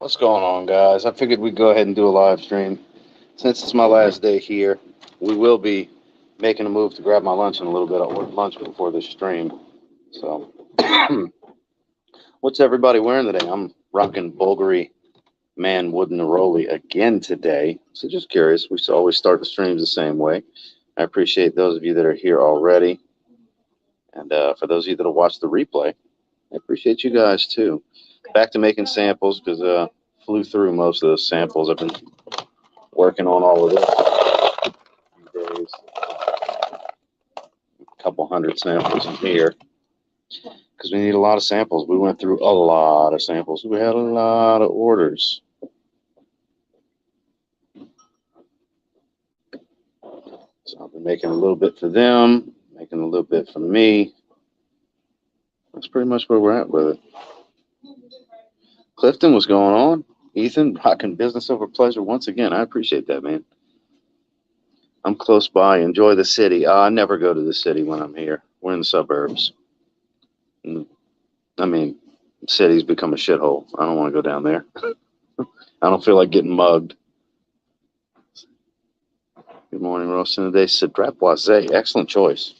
What's going on, guys? I figured we'd go ahead and do a live stream. Since it's my last day here, we will be making a move to grab my lunch in a little bit. I'll work lunch before this stream. So, what's everybody wearing today? I'm rocking Bulgari Man Wooden Neroli again today. So, just curious. We always start the streams the same way. I appreciate those of you that are here already. And for those of you that will watch the replay, I appreciate you guys too. Back to making samples because flew through most of those samples. I've been working on all of this a few days. A couple hundred samples in here because we need a lot of samples. We went through a lot of samples. We had a lot of orders. So I've been making a little bit for them, making a little bit for me. That's pretty much where we're at with it. Clifton, what's going on? Ethan, rocking business over pleasure once again. I appreciate that, man. I'm close by. Enjoy the city. I never go to the city when I'm here. We're in the suburbs. I mean, the city's become a shithole. I don't want to go down there. I don't feel like getting mugged. Good morning, roasting today. Cedrat Boise. Excellent choice.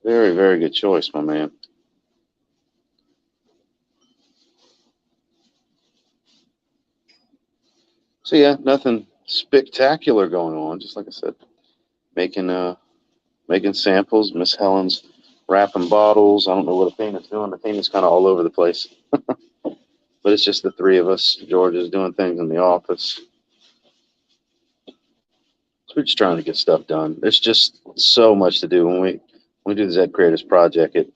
Very, very good choice, my man. So yeah, nothing spectacular going on. Just like I said, making samples. Miss Helen's wrapping bottles. I don't know what Athena's doing. Athena's kind of all over the place. But it's just the three of us. George is doing things in the office. So we're just trying to get stuff done. There's just so much to do when we do the Z Creators Project. It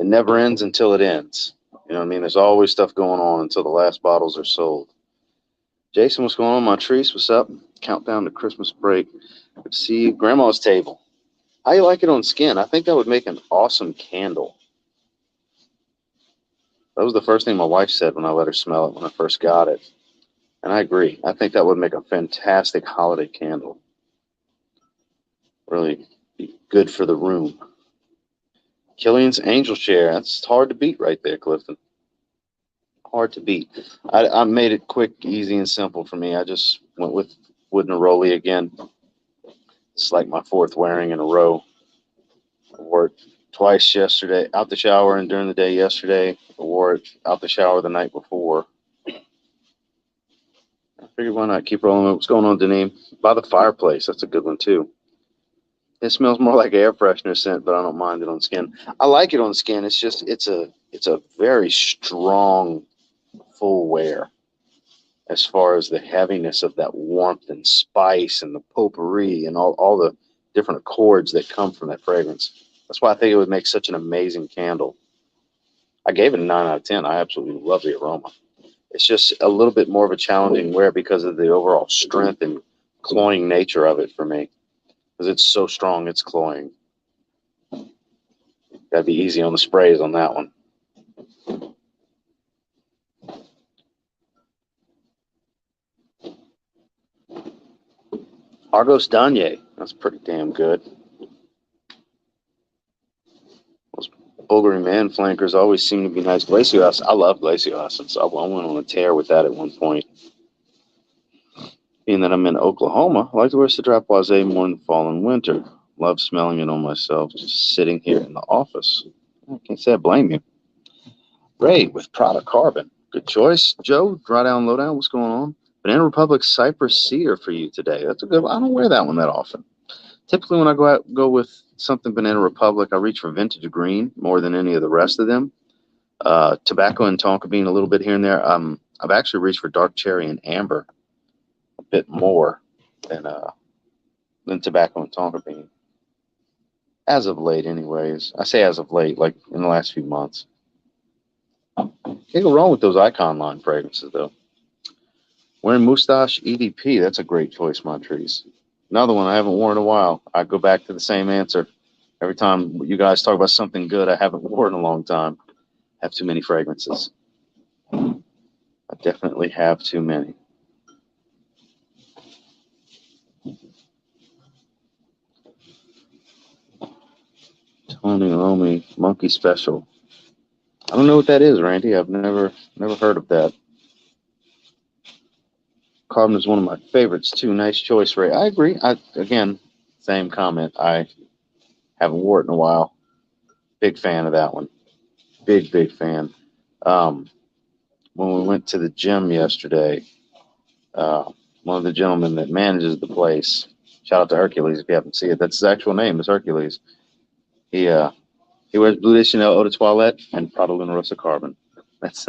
never ends until it ends. You know what I mean? There's always stuff going on until the last bottles are sold. Jason, what's going on? Montrese, what's up? Countdown to Christmas break. Good to see you. Grandma's table. How you like it on skin? I think that would make an awesome candle. That was the first thing my wife said when I let her smell it when I first got it. And I agree. I think that would make a fantastic holiday candle. Really be good for the room. Killian's Angel Share. That's hard to beat right there, Clifton. Hard to beat. I made it quick, easy, and simple for me. I just went with Wooden Neroli again. It's like my fourth wearing in a row. I wore it twice yesterday, out the shower and during the day yesterday. I wore it out the shower the night before. I figured why not keep rolling. What's going on, Deneen? By the fireplace. That's a good one, too. It smells more like air freshener scent, but I don't mind it on skin. I like it on skin. It's just it's a very strong full wear as far as the heaviness of that warmth and spice and the potpourri and all the different accords that come from that fragrance. That's why I think it would make such an amazing candle. I gave it a 9 out of 10. I absolutely love the aroma. It's just a little bit more of a challenging wear because of the overall strength and cloying nature of it for me. Because it's so strong, it's cloying. Got to be easy on the sprays on that one. Argos Danye. That's pretty damn good. Those Bulgari Man flankers always seem to be nice. Glacial Essence. I love Glacial Essence. I went on a tear with that at one point. Being that I'm in Oklahoma, I like to wear Cedrat Boise more in the fall and winter. Love smelling it on myself, just sitting here in the office. I can't say I blame you. Ray with Prada Carbon. Good choice. Joe, Dry Down, Lowdown, what's going on? Banana Republic Cypress Cedar for you today. That's a good one. I don't wear that one that often. Typically, when I go with something Banana Republic, I reach for Vintage Green more than any of the rest of them. Tobacco and Tonka Bean a little bit here and there. I've actually reached for Dark Cherry and Amber a bit more than Tobacco and Tonka Bean. As of late, anyways. I say as of late, like in the last few months. Can't go wrong with those Icon line fragrances, though. Wearing Moustache EDP, that's a great choice, Montrese. Another one I haven't worn in a while. I go back to the same answer. Every time you guys talk about something good I haven't worn in a long time, I have too many fragrances. I definitely have too many. Tony Lomi, Monkey Special. I don't know what that is, Randy. I've never heard of that. Carbon is one of my favorites too. Nice choice, Ray. I agree. Again, same comment. I haven't worn it in a while. Big fan of that one. Big fan. When we went to the gym yesterday, one of the gentlemen that manages the place, shout out to Hercules if you haven't seen it. That's his actual name is Hercules. He wears Blue de Chanel Eau de Toilette and Prada Luna Rossa Carbon. That's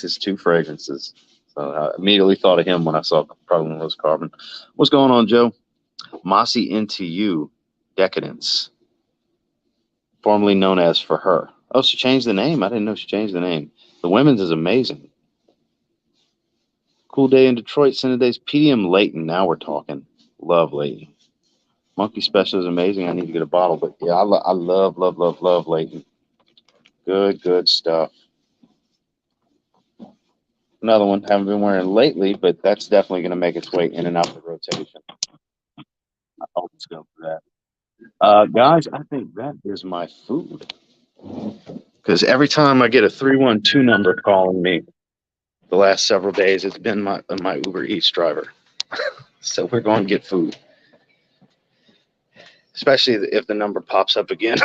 his two fragrances. So I immediately thought of him when I saw Prada Luna Rossa Carbon. What's going on, Joe? Mossy Into You, Decadence, formerly known as For Her. Oh, she changed the name. I didn't know she changed the name. The women's is amazing. Cool Day in Detroit, Days, PDM Layton. Now we're talking. Love Layton. Monkey Special is amazing. I need to get a bottle, but yeah, I love Layton. Good stuff. Another one haven't been wearing lately, but that's definitely going to make its way in and out the rotation. I always go for that. Guys, I think that is my food. Because every time I get a 312 number calling me the last several days, it's been my Uber Eats driver. So we're going to get food. Especially if the number pops up again.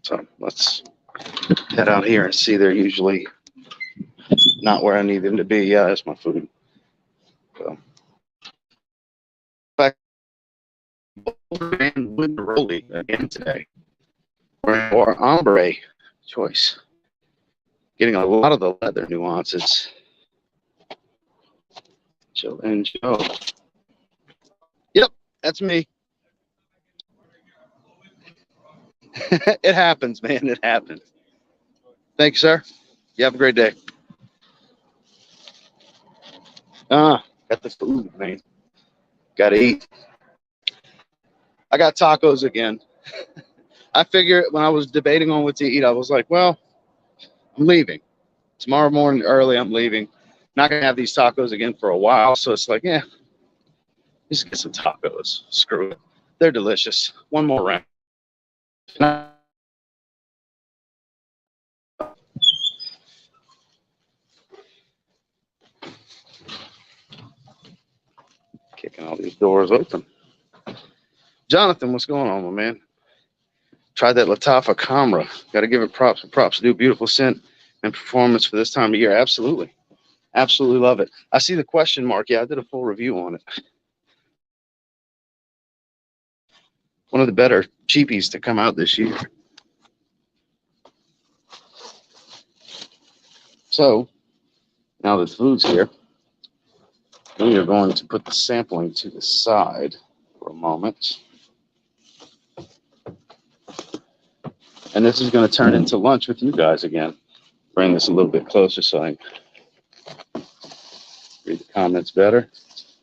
So let's head out here and see. They're usually not where I need them to be. Yeah, that's my food. So, back with the Rolly again today. Or ombre choice. Getting a lot of the leather nuances. Joe and Joe. Yep, that's me. It happens, man. It happens. Thank you, sir. You have a great day. Got the food, man. Got to eat. I got tacos again. I figured when I was debating on what to eat, I was like, well, I'm leaving. Tomorrow morning early, I'm leaving. Not going to have these tacos again for a while. So it's like, yeah, just get some tacos. Screw it. They're delicious. One more round. Kicking all these doors open. Jonathan, what's going on, my man? Tried that Latafa Camera. Got to give it props. Props do beautiful scent and performance for this time of year. Absolutely. Absolutely love it. I see the question mark. Yeah, I did a full review on it. One of the better cheapies to come out this year. So, now that food's here, we are going to put the sampling to the side for a moment. And this is going to turn into lunch with you guys again. Bring this a little bit closer so I can read the comments better.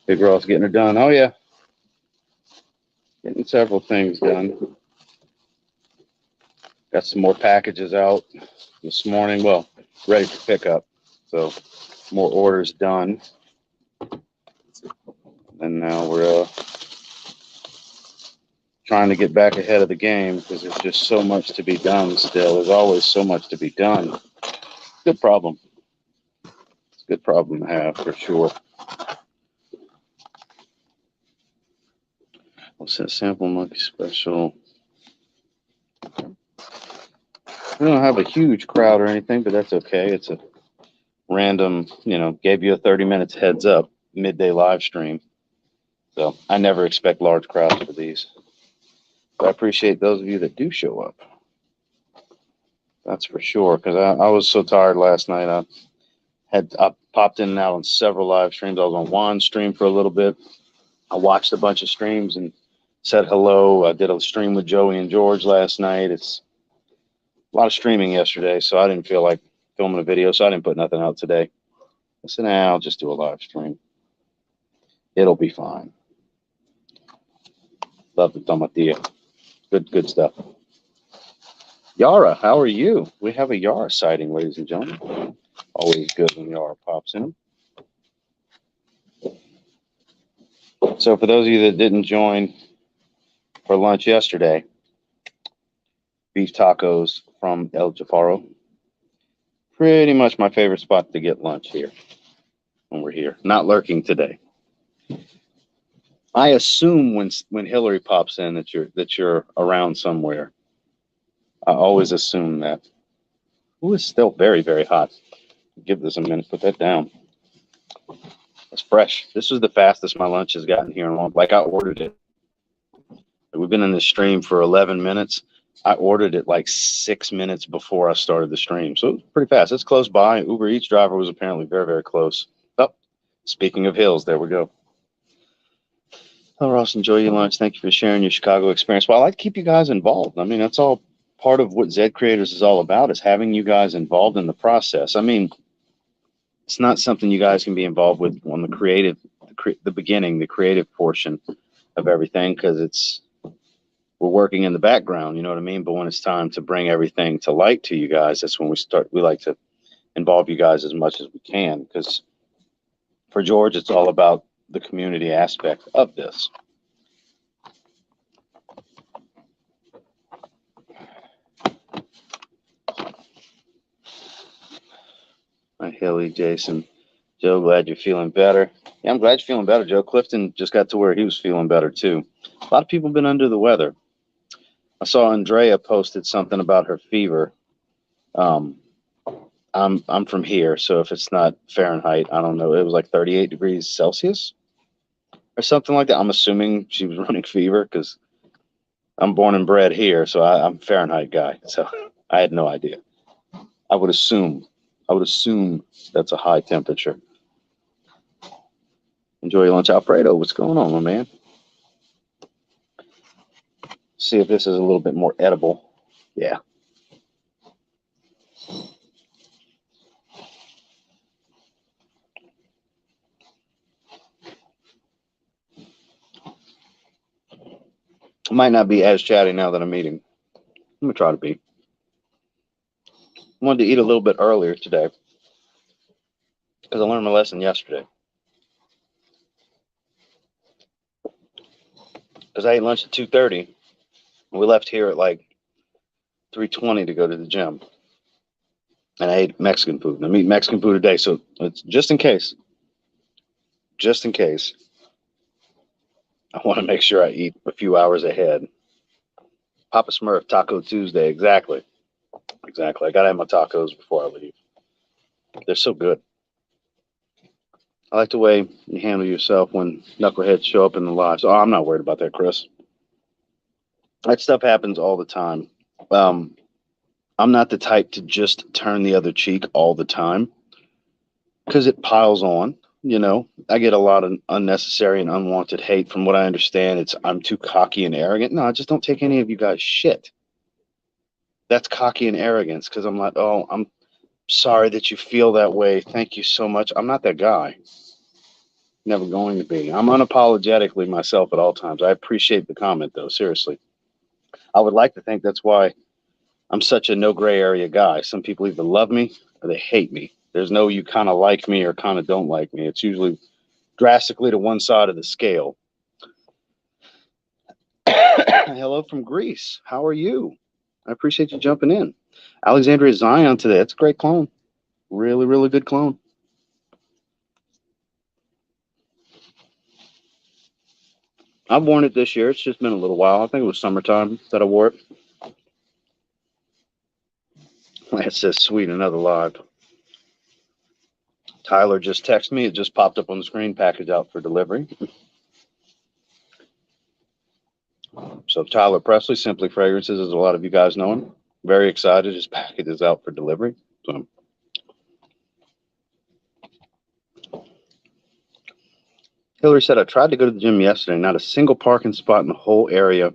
Big Ross getting it done. Oh, yeah. Getting several things done. Got some more packages out this morning. Well, ready for pickup. So, more orders done. And now we're trying to get back ahead of the game because there's just so much to be done still. There's always so much to be done. Good problem. It's a good problem to have for sure. What's that sample monkey special? We don't have a huge crowd or anything, but that's okay. It's a random, gave you a 30 minutes heads up midday live stream. So I never expect large crowds for these. But I appreciate those of you that do show up. That's for sure. Because I was so tired last night. I popped in and out on several live streams. I was on Juan's stream for a little bit. I watched a bunch of streams and said hello. I did a stream with Joey and George last night. It's a lot of streaming yesterday, so I didn't feel like filming a video, so I didn't put nothing out today. I said, I'll just do a live stream. It'll be fine. Love the tomatillo. Good stuff. Yara, how are you? We have a Yara sighting, ladies and gentlemen. Always good when Yara pops in. So for those of you that didn't join for lunch yesterday, beef tacos from El Jafaro. Pretty much my favorite spot to get lunch here when we're here. Not lurking today. I assume when Hillary pops in that you're around somewhere. I always assume that. Ooh, it's still very, very hot. Give this a minute. Put that down. It's fresh. This is the fastest my lunch has gotten here in a long. Like I ordered it. We've been in this stream for 11 minutes. I ordered it like 6 minutes before I started the stream. So it's pretty fast. It's close by. Uber Eats driver was apparently very, very close. Oh, speaking of hills, there we go. Oh, Ross, enjoy your lunch. Thank you for sharing your Chicago experience. Well, I like to keep you guys involved. I mean, that's all part of what Zed Creators is all about, is having you guys involved in the process. I mean, it's not something you guys can be involved with on the creative, the beginning, the creative portion of everything, because we're working in the background, you know what I mean? But when it's time to bring everything to light to you guys, that's when we like to involve you guys as much as we can, because for George, it's all about the community aspect of this. Hi, Hilly, Jason, Joe, glad you're feeling better. Yeah, I'm glad you're feeling better, Joe. Clifton just got to where he was feeling better too. A lot of people have been under the weather. I saw Andrea posted something about her fever. I'm from here, so if it's not Fahrenheit, I don't know. It was like 38 degrees Celsius or something like that. I'm assuming she was running fever because I'm born and bred here, so I'm a Fahrenheit guy. So I had no idea. I would assume that's a high temperature. Enjoy your lunch, Alfredo. What's going on, my man? See if this is a little bit more edible. Yeah. I might not be as chatty now that I'm eating. I'm gonna try to be. I wanted to eat a little bit earlier today because I learned my lesson yesterday. Because I ate lunch at 2:30. We left here at like 3:20 to go to the gym. And I ate Mexican food. And I'm eating Mexican food today, so it's just in case. Just in case. I want to make sure I eat a few hours ahead. Papa Smurf, Taco Tuesday. Exactly. Exactly. I got to have my tacos before I leave. They're so good. I like the way you handle yourself when knuckleheads show up in the lives. Oh, I'm not worried about that, Chris. That stuff happens all the time. I'm not the type to just turn the other cheek all the time because it piles on. You know, I get a lot of unnecessary and unwanted hate. From what I understand, I'm too cocky and arrogant. No, I just don't take any of you guys shit. That's cocky and arrogance because I'm like, oh, I'm sorry that you feel that way. Thank you so much. I'm not that guy. Never going to be. I'm unapologetically myself at all times. I appreciate the comment, though. Seriously. I would like to think that's why I'm such a no gray area guy. Some people either love me or they hate me. There's no you kind of like me or kind of don't like me. It's usually drastically to one side of the scale. Hello from Greece. How are you? I appreciate you jumping in. Alexandria Zion today. That's a great clone. Really, really good clone. I've worn it this year. It's just been a little while. I think it was summertime that I wore it. It says sweet, another live. Tyler just texted me. It just popped up on the screen. Package out for delivery. So Tyler Presley, Simply Fragrances, as a lot of you guys know him. Very excited. His package is out for delivery. So Hillary said, I tried to go to the gym yesterday. Not a single parking spot in the whole area.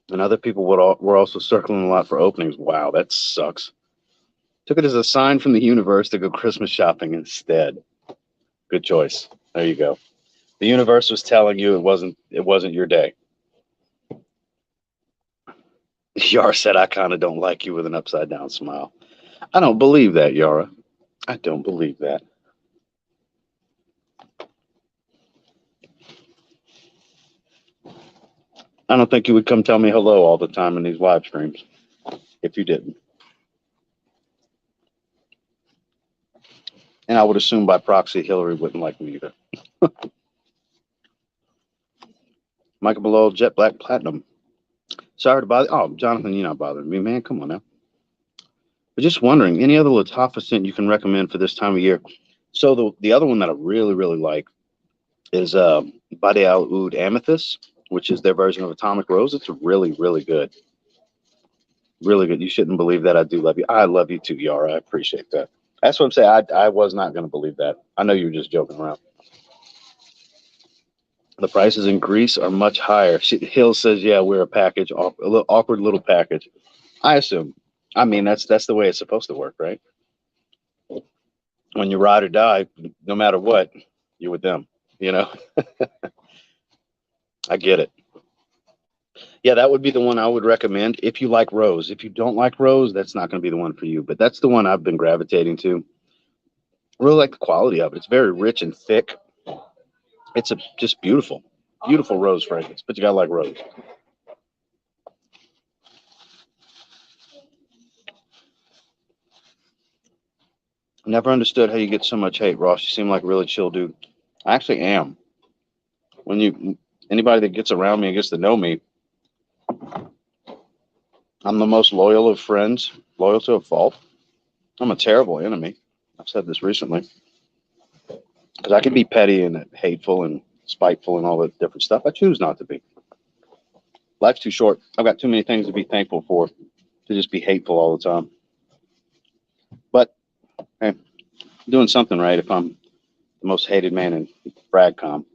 And other people were also circling a lot for openings. Wow, that sucks. Took it as a sign from the universe to go Christmas shopping instead. Good choice. There you go. The universe was telling you it wasn't your day. Yara said, I kind of don't like you with an upside down smile. I don't believe that, Yara. I don't believe that. I don't think you would come tell me hello all the time in these live streams if you didn't. And I would assume by proxy, Hillary wouldn't like me either. Michael Below, Jet Black Platinum. Sorry to bother. Oh, Jonathan, you're not bothering me, man. Come on now. But just wondering, any other Latafia scent you can recommend for this time of year? So the other one that I really, really like is Bade Al Oud Amethyst, which is their version of Atomic Rose. It's really, really good. Really good. You shouldn't believe that I do love you. I love you too, Yara. I appreciate that. That's what I'm saying. I was not going to believe that. I know you were just joking around. The prices in Greece are much higher. Hill says, "Yeah, we're a package, a little awkward little package." I assume. I mean, that's the way it's supposed to work, right? When you ride or die, no matter what, you're with them. You know, I get it. Yeah, that would be the one I would recommend if you like Rose. If you don't like Rose, that's not going to be the one for you. But that's the one I've been gravitating to. I really like the quality of it. It's very rich and thick. It's a just beautiful, beautiful rose fragrance. But you gotta like rose. Never understood how you get so much hate, Ross. You seem like a really chill dude. I actually am. When you anybody that gets around me and gets to know me, I'm the most loyal of friends, loyal to a fault. I'm a terrible enemy. I've said this recently because I can be petty and hateful and spiteful and all that different stuff. I choose not to be. Life's too short. I've got too many things to be thankful for to just be hateful all the time. But hey, I'm doing something right if I'm the most hated man in Bragcom.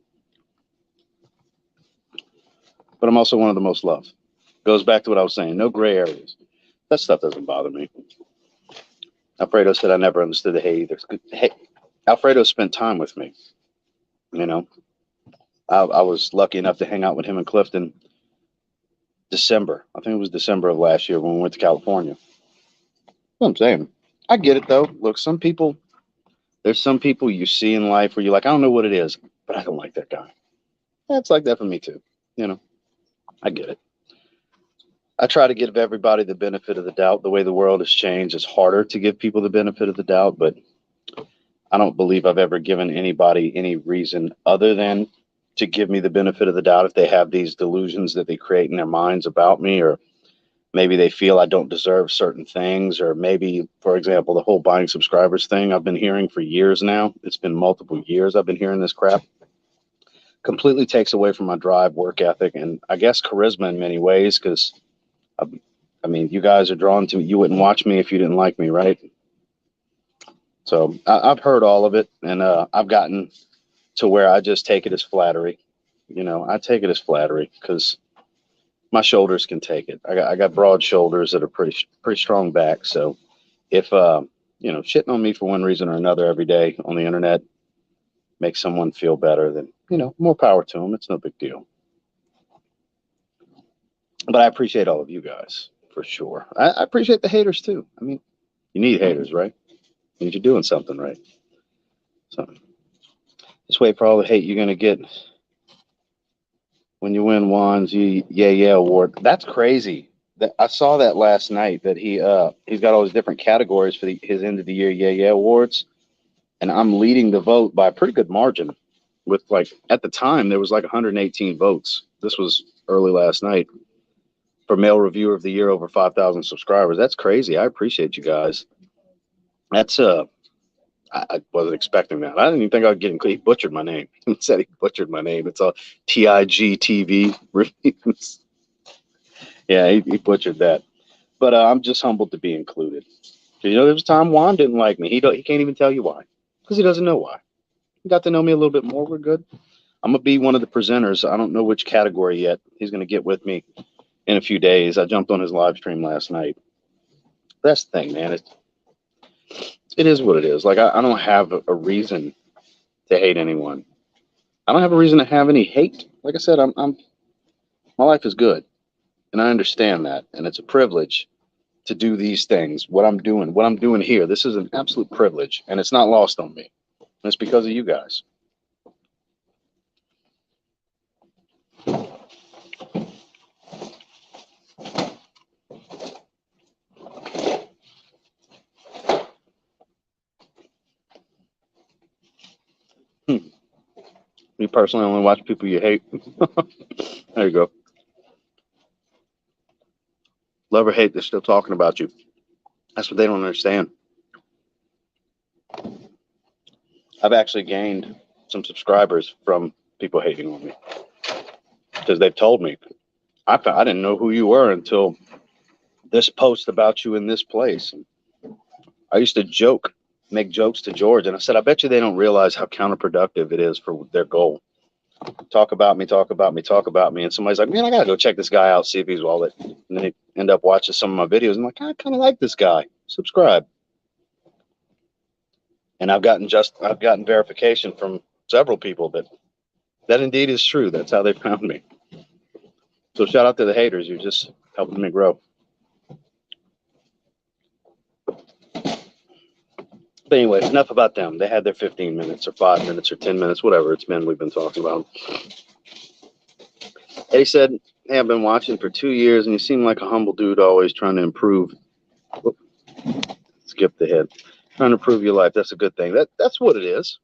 But I'm also one of the most loved. Goes back to what I was saying. No gray areas. That stuff doesn't bother me. Alfredo said I never understood the hate either. Hey, Alfredo spent time with me. You know, I was lucky enough to hang out with him in Clifton December. I think it was December of last year when we went to California. What I'm saying. I get it though. Look, there's some people you see in life where you're like, I don't know what it is, but I don't like that guy. That's like that for me too. You know, I get it. I try to give everybody the benefit of the doubt. The way the world has changed, it's harder to give people the benefit of the doubt, but I don't believe I've ever given anybody any reason other than to give me the benefit of the doubt if they have these delusions that they create in their minds about me, or maybe they feel I don't deserve certain things, or maybe, for example, the whole buying subscribers thing I've been hearing for years now. It's been multiple years I've been hearing this crap. Completely takes away from my drive, work ethic, and I guess charisma in many ways because I mean, you guys are drawn to me. You wouldn't watch me if you didn't like me, right? So I've heard all of it, and I've gotten to where I just take it as flattery. You know, I take it as flattery because my shoulders can take it. I got broad shoulders that are pretty strong back. So if shitting on me for one reason or another every day on the internet makes someone feel better, then more power to them. It's no big deal. But I appreciate all of you guys for sure. I appreciate the haters too. I mean, you need haters, right? Means you're doing something right. So just wait for all the hate you're gonna get when you win Juan's yeah award. That's crazy. That I saw that last night that he's got all these different categories for his end of the year yeah awards, and I'm leading the vote by a pretty good margin. With like at the time there was like 118 votes. This was early last night for male reviewer of the year over 5,000 subscribers. That's crazy. I appreciate you guys. That's I wasn't expecting that. I didn't even think I'd get him. He butchered my name. He said he butchered my name. It's all TIG TV reviews. Yeah, he butchered that. But I'm just humbled to be included. There was a time Juan didn't like me. He can't even tell you why because he doesn't know why. He got to know me a little bit more. We're good. I'm gonna be one of the presenters. I don't know which category yet. He's gonna get with me in a few days. I jumped on his live stream last night. That's the thing, man. It is what it is. Like I don't have a reason to hate anyone. I don't have a reason to have any hate. Like I said, my life is good, and I understand that, and it's a privilege to do these things. What I'm doing here, this is an absolute privilege, and it's not lost on me. And it's because of you guys. You personally only watch people you hate. There you go. Love or hate, they're still talking about you. That's what they don't understand. I've actually gained some subscribers from people hating on me because they've told me, I didn't know who you were until this post about you in this place. I used to make jokes to George, and I said, I bet you they don't realize how counterproductive it is for their goal. Talk about me, talk about me, talk about me. And somebody's like, man, I got to go check this guy out, see if he's wallet. And they end up watching some of my videos. I'm like, I kind of like this guy. Subscribe. And I've gotten verification from several people that indeed is true. That's how they found me. So shout out to the haters. You're just helping me grow. But anyway, enough about them. They had their 15 minutes or 5 minutes or 10 minutes, whatever it's been we've been talking about. Eddie said, hey, I've been watching for 2 years and you seem like a humble dude always trying to improve. Whoop, skip the head. Trying to improve your life. That's a good thing. That's what it is.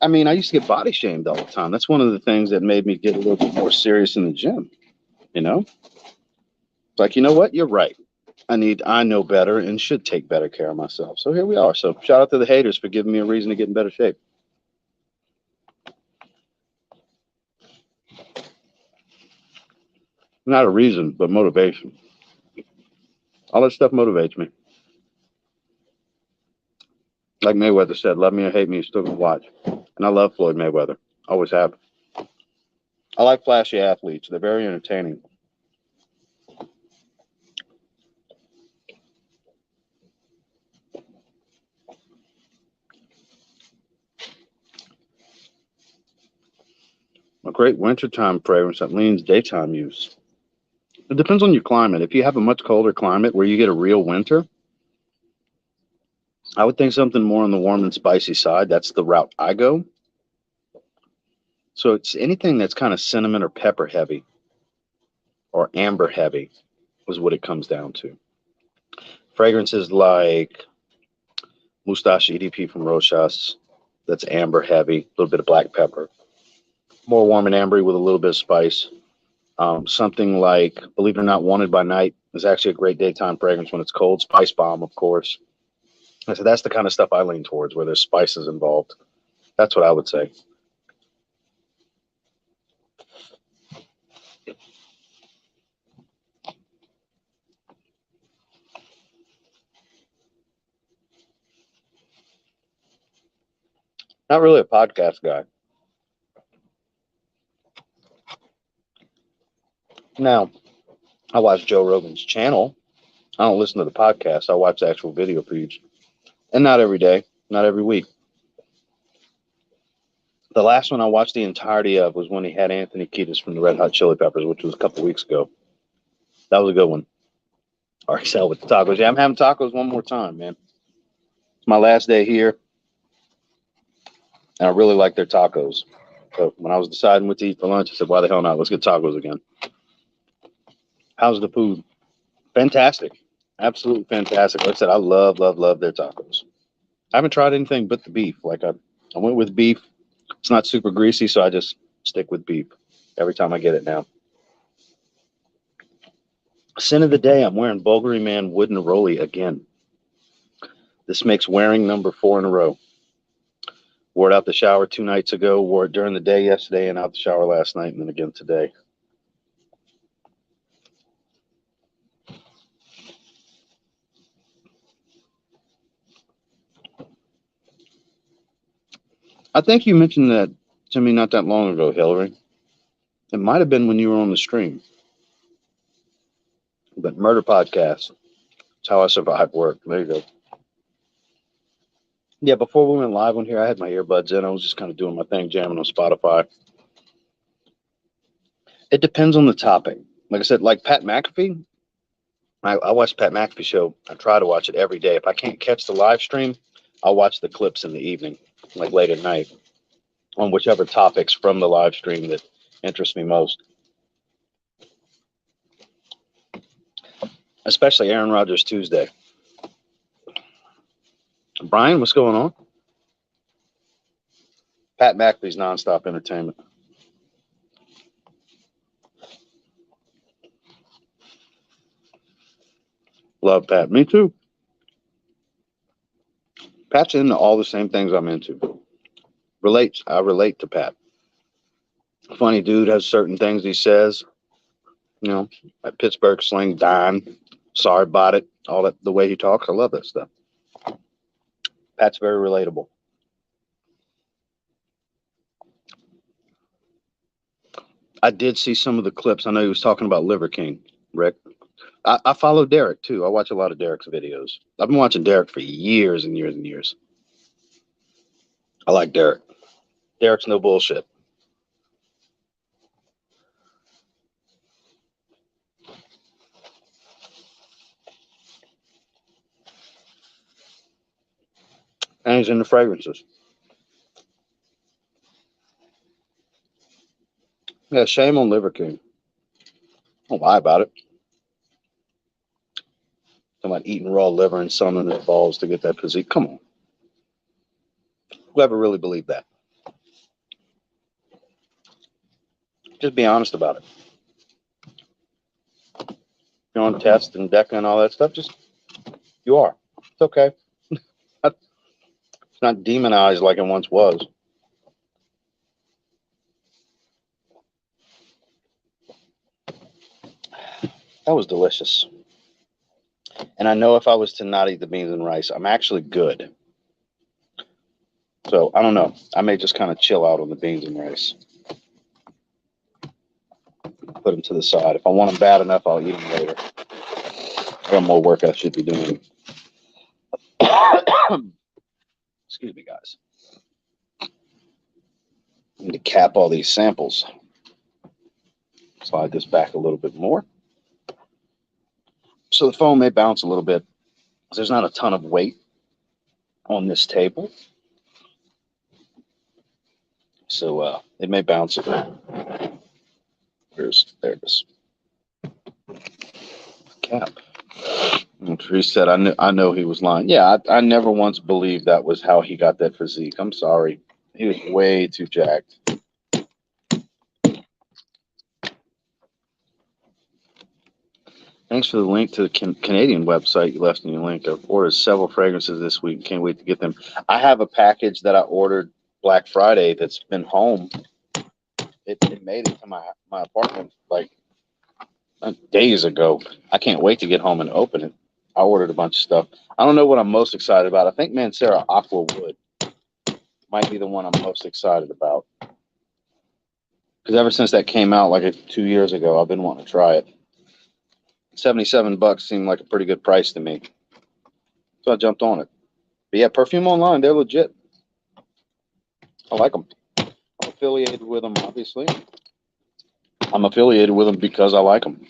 I mean, I used to get body shamed all the time. That's one of the things that made me get a little bit more serious in the gym. You know? It's like, you know what? You're right. I know better and should take better care of myself. So here we are. So shout out to the haters for giving me a reason to get in better shape. Not a reason, but motivation. All that stuff motivates me. Like Mayweather said, love me or hate me, you're still going to watch. And I love Floyd Mayweather. Always have. I like flashy athletes. They're very entertaining. A great wintertime fragrance that leans daytime use. It depends on your climate. If you have a much colder climate where you get a real winter, I would think something more on the warm and spicy side. That's the route I go. So it's anything that's kind of cinnamon or pepper heavy or amber heavy is what it comes down to. Fragrances like Moustache EDP from Rochas, that's amber heavy, a little bit of black pepper. More warm and ambery with a little bit of spice. Something like Believe It or Not, Wanted by Night is actually a great daytime fragrance when it's cold. Spice Bomb, of course. So that's the kind of stuff I lean towards, where there's spices involved. That's what I would say. Not really a podcast guy. Now, I watch Joe Rogan's channel. I don't listen to the podcast. I watch the actual video feeds. And not every day, not every week. The last one I watched the entirety of was when he had Anthony Kiedis from the Red Hot Chili Peppers, which was a couple weeks ago. That was a good one. Or Excel with the tacos. Yeah, I'm having tacos one more time, man. It's my last day here. And I really like their tacos. So when I was deciding what to eat for lunch, I said, why the hell not? Let's get tacos again. How's the food? Fantastic. Absolutely fantastic. Like I said, I love their tacos. I haven't tried anything but the beef. Like I went with beef. It's not super greasy, so I just stick with beef every time I get it now. Sin of the day, I'm wearing Bulgari Man Wood Neroli again. This makes wearing number 4 in a row. Wore it out the shower 2 nights ago, wore it during the day yesterday and out the shower last night, and then again today. I think you mentioned that to me not that long ago, Hillary. It might have been when you were on the stream. But Murder Podcast. It's how I survive work. There you go. Yeah, before we went live on here, I had my earbuds in. I was just kind of doing my thing, jamming on Spotify. It depends on the topic. Like I said, like Pat McAfee, I watch Pat McAfee show. I try to watch it every day. If I can't catch the live stream, I'll watch the clips in the evening, like late at night, on whichever topics from the live stream that interest me most. Especially Aaron Rodgers Tuesday. Brian, what's going on? Pat McAfee's Nonstop Entertainment. Love Pat. Me too. Pat's into all the same things I'm into. I relate to Pat. Funny dude, has certain things he says. You know, at Pittsburgh slang, dime, sorry about it, all that, the way he talks. I love that stuff. Pat's very relatable. I did see some of the clips. I know he was talking about Liver King, Rick. I follow Derek too. I watch a lot of Derek's videos. I've been watching Derek for years and years and years. I like Derek. Derek's no bullshit. And he's into fragrances. Yeah, shame on Liver King. Don't lie about it. Talking about eating raw liver and sunning his balls to get that physique. Come on. Whoever really believed that? Just be honest about it. You're on test and DECA and all that stuff. Just, you are. It's okay. It's not demonized like it once was. That was delicious. And I know if I was to not eat the beans and rice, I'm actually good. So I don't know. I may just kind of chill out on the beans and rice. Put them to the side. If I want them bad enough, I'll eat them later. I got more work I should be doing. Excuse me, guys. I need to cap all these samples. Slide this back a little bit more. So the foam may bounce a little bit. There's not a ton of weight on this table. So it may bounce a bit. There it is. Cap. And Tree said, I know he was lying. Yeah, I never once believed that was how he got that physique. I'm sorry. He was way too jacked. Thanks for the link to the Canadian website you left in your link. I've ordered several fragrances this week. Can't wait to get them. I have a package that I ordered Black Friday that's been home. It made it to my apartment like days ago. I can't wait to get home and open it. I ordered a bunch of stuff. I don't know what I'm most excited about. I think Mancera Aqua Wood might be the one I'm most excited about. Because ever since that came out like 2 years ago, I've been wanting to try it. $77 seemed like a pretty good price to me. So I jumped on it. But yeah, Perfume Online, they're legit. I like them. I'm affiliated with them, obviously. I'm affiliated with them because I like them.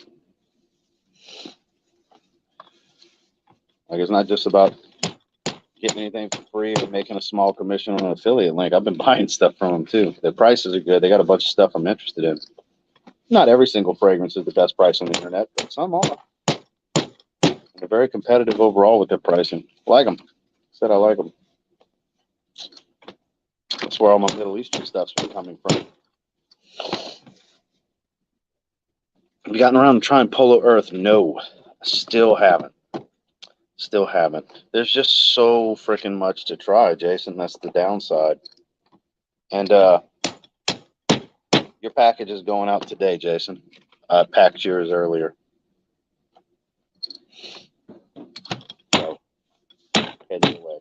Like, it's not just about getting anything for free or making a small commission on an affiliate link. I've been buying stuff from them too. Their prices are good. They got a bunch of stuff I'm interested in. Not every single fragrance is the best price on the internet, but some are. They're very competitive overall with their pricing. Like them. Said I like them. That's where all my Middle Eastern stuff's been coming from. Have you gotten around to trying Polo Earth? No, still haven't. Still haven't. There's just so freaking much to try, Jason. That's the downside. And your package is going out today, Jason. I packed yours earlier. So, heading away.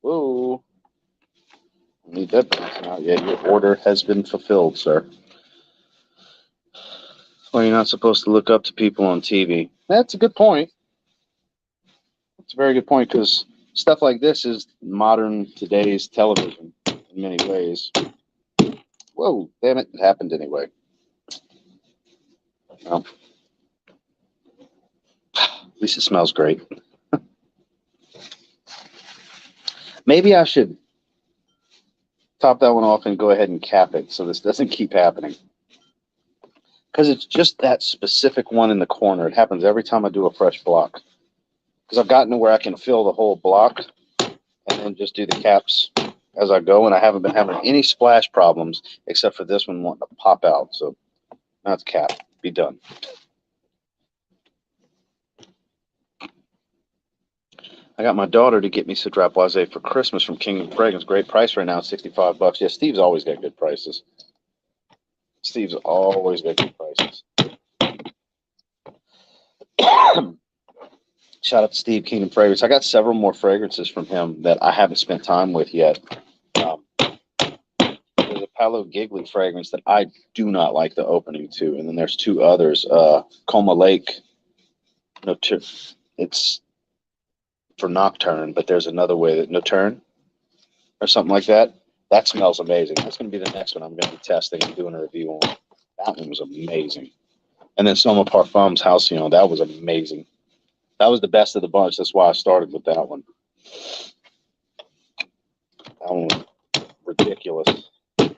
Whoa. Need that bouncing out yet. Your order has been fulfilled, sir. Well, you're not supposed to look up to people on TV. That's a good point. That's a very good point, because stuff like this is modern today's television in many ways. Whoa, damn it, it happened anyway. Well, at least it smells great. Maybe I should top that one off and go ahead and cap it so this doesn't keep happening. Because it's just that specific one in the corner. It happens every time I do a fresh block. Because I've gotten to where I can fill the whole block and then just do the caps as I go, and I haven't been having any splash problems except for this one wanting to pop out. So now it's capped. Be done. I got my daughter to get me Citra Boise for Christmas from Kingdom Fragrance. Great price right now, $65. Yeah, Steve's always got good prices. Steve's always got good prices. Shout out to Steve, Kingdom Fragrance. I got several more fragrances from him that I haven't spent time with yet. There's a Palo Giggly fragrance that I do not like the opening to, and then there's two others. Coma Lake. It's for Nocturne, but there's another way that Nocturne or something like that. That smells amazing. That's going to be the next one I'm going to be testing and doing a review on. That one was amazing. And then Soma Parfums Halcyon. That was amazing. That was the best of the bunch. That's why I started with that one. That one was ridiculous. How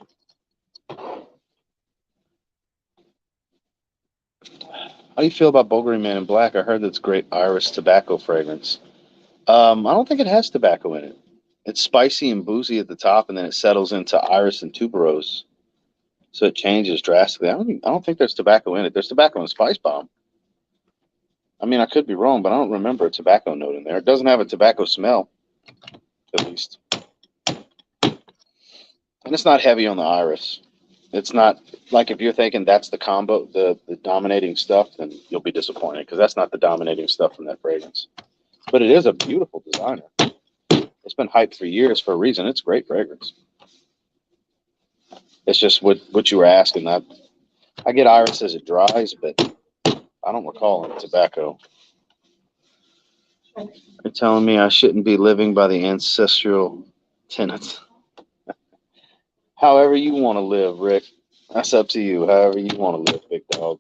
do you feel about Bulgari Man in Black? I heard that's great iris tobacco fragrance. I don't think it has tobacco in it. It's spicy and boozy at the top, and then it settles into iris and tuberose. So it changes drastically. I don't think there's tobacco in it. There's tobacco in Spice Bomb. I mean, I could be wrong, but I don't remember a tobacco note in there. It doesn't have a tobacco smell, at least. And it's not heavy on the iris. It's not like if you're thinking that's the combo, the dominating stuff, then you'll be disappointed because that's not the dominating stuff from that fragrance. But it is a beautiful designer. It's been hyped for years for a reason. It's a great fragrance. It's just what you were asking. I get iris as it dries, but I don't recall any tobacco. You're telling me I shouldn't be living by the ancestral tenets. However you want to live, Rick. That's up to you. However you want to live, big dog.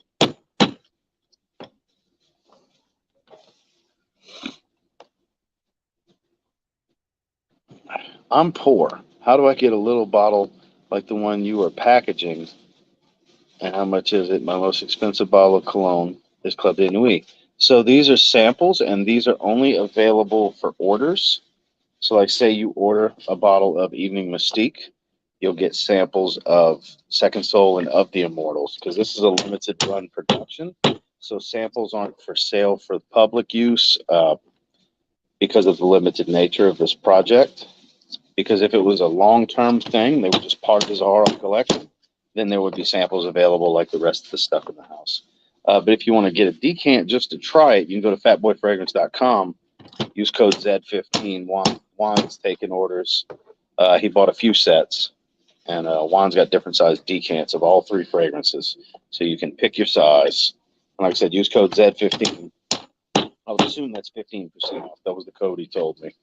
I'm poor. How do I get a little bottle like the one you are packaging? And how much is it? My most expensive bottle of cologne is Club de Nuit. So these are samples, and these are only available for orders. So like say you order a bottle of Evening Mystique, you'll get samples of Second Soul and of the Immortals, because this is a limited run production. So samples aren't for sale for public use because of the limited nature of this project. Because if it was a long-term thing, they were just part of the Zaharoff collection, then there would be samples available like the rest of the stuff in the house. But if you want to get a decant just to try it, you can go to fatboyfragrance.com, use code Z15. Juan's taking orders. He bought a few sets, and Juan's got different size decants of all three fragrances. So you can pick your size. And like I said, use code Z15. I would assume that's 15% off. That was the code he told me.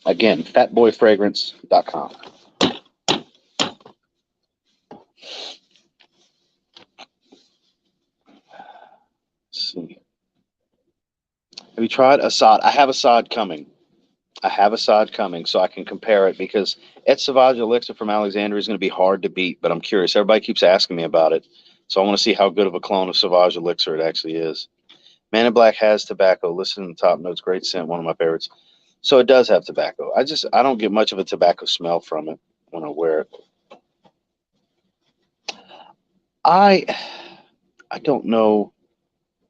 Again, fatboyfragrance.com. Let's see. Have you tried Assad? I have Assad coming. So I can compare it because Et Sauvage Elixir from Alexandria is going to be hard to beat, but I'm curious. Everybody keeps asking me about it, so I want to see how good of a clone of Sauvage Elixir it actually is. Man in Black has tobacco. Listen to the top notes. Great scent. One of my favorites. So it does have tobacco. I don't get much of a tobacco smell from it when I wear it. I don't know.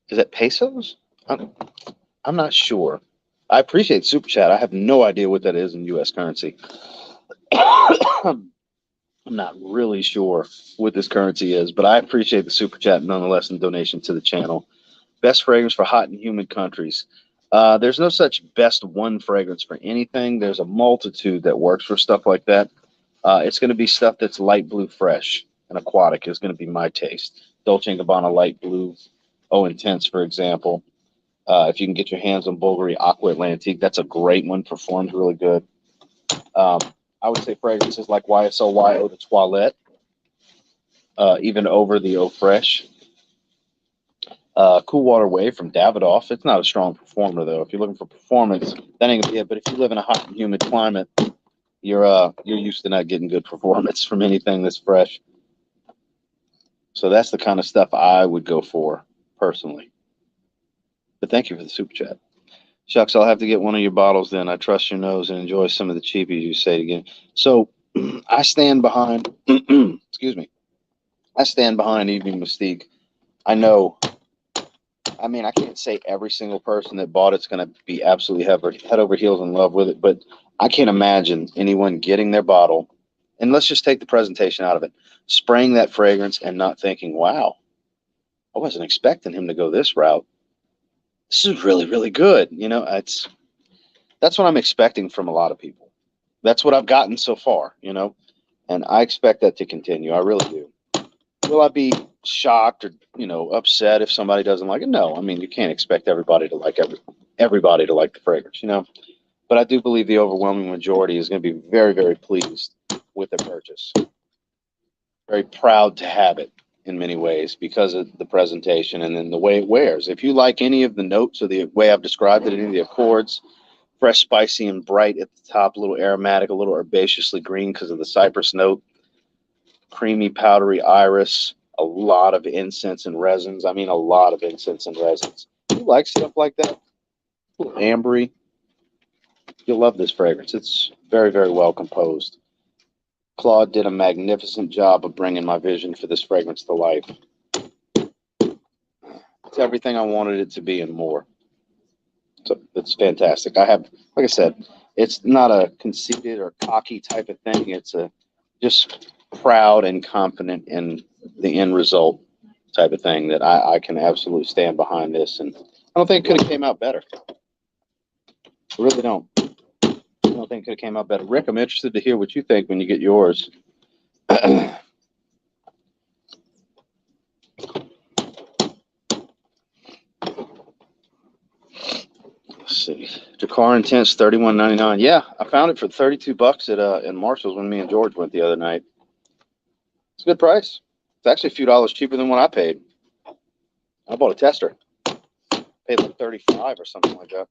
Is that pesos? I'm not sure. I appreciate Super Chat. I have no idea what that is in U.S. currency. I'm not really sure what this currency is, but I appreciate the Super Chat nonetheless and donation to the channel. Best fragrance for hot and humid countries. There's no such best one fragrance for anything. There's a multitude that works for stuff like that. It's going to be stuff that's light blue fresh and aquatic is going to be my taste. Dolce & Gabbana light blue, Oh Intense, for example. If you can get your hands on Bulgari Aqua Atlantique, that's a great one. Performs really good. I would say fragrances like YSL Eau de Toilette, even over the Eau Fresh. Cool Water Wave from Davidoff. It's not a strong performer, though. If you're looking for performance, that ain't gonna be it. But if you live in a hot and humid climate, you're used to not getting good performance from anything that's fresh. So that's the kind of stuff I would go for personally. But thank you for the super chat. Shucks, I'll have to get one of your bottles then. I trust your nose and enjoy some of the cheapies you say again. So I stand behind, excuse me, I stand behind Evening Mystique. I know, I mean, I can't say every single person that bought it's going to be absolutely head over heels in love with it, but I can't imagine anyone getting their bottle, and let's just take the presentation out of it, spraying that fragrance and not thinking, wow, I wasn't expecting him to go this route. This is really, really good. You know, that's what I'm expecting from a lot of people. That's what I've gotten so far, you know, and I expect that to continue. I really do. Will I be shocked or, you know, upset if somebody doesn't like it? No. I mean, you can't expect everybody to like everybody to like the fragrance, you know. But I do believe the overwhelming majority is going to be very, very pleased with their purchase. Very proud to have it in many ways because of the presentation and then the way it wears. If you like any of the notes or the way I've described it, any of the accords, fresh, spicy, and bright at the top, a little aromatic, a little herbaceously green because of the cypress note, creamy, powdery iris, a lot of incense and resins. I mean, a lot of incense and resins. If you like stuff like that, a little ambery, you'll love this fragrance. It's very, very well composed. Claude did a magnificent job of bringing my vision for this fragrance to life. It's everything I wanted it to be and more. So it's fantastic. I have, like I said, it's not a conceited or cocky type of thing. It's a just proud and confident in the end result type of thing that I can absolutely stand behind this. And I don't think it could have came out better. I really don't. I don't think it could have came out better. Rick, I'm interested to hear what you think when you get yours. Let's see. Dakar Intense, $31.99. Yeah, I found it for $32 at in Marshall's when me and George went the other night. It's a good price. It's actually a few dollars cheaper than what I paid. I bought a tester. Paid like $35 or something like that.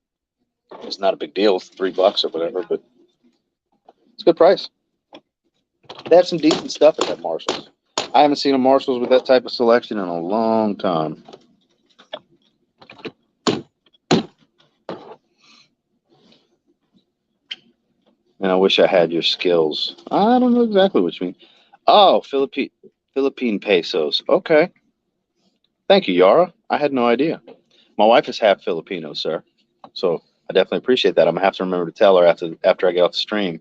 It's not a big deal. It's $3 or whatever, but it's a good price. They have some decent stuff at that Marshall's. I haven't seen a Marshall's with that type of selection in a long time. And I wish I had your skills. I don't know exactly what you mean. Oh, Philippine pesos. Okay. Thank you, Yara. I had no idea. My wife is half Filipino, sir. So I definitely appreciate that. I'm going to have to remember to tell her after I get off the stream.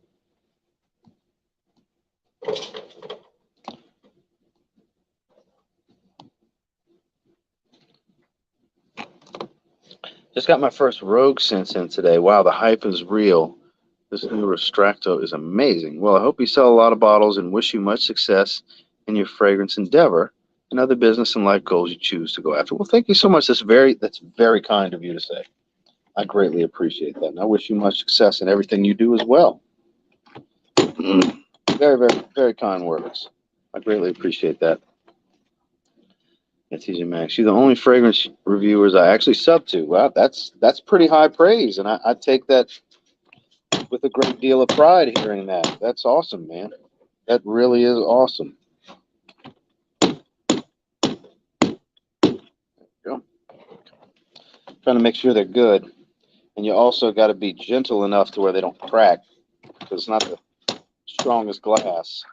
Just got my first Rogue Sense in today. Wow, the hype is real. This new Restracto is amazing. Well, I hope you sell a lot of bottles and wish you much success in your fragrance endeavor and other business and life goals you choose to go after. Well, thank you so much. That's very kind of you to say. I greatly appreciate that. And I wish you much success in everything you do as well. Very, very, very kind words. I greatly appreciate that. Tltg Max, you're the only fragrance reviewers I actually sub to. Wow, that's pretty high praise, and I take that with a great deal of pride hearing that. That's awesome, man. That really is awesome. There you go. Trying to make sure they're good. And you also got to be gentle enough to where they don't crack, because it's not the strongest glass.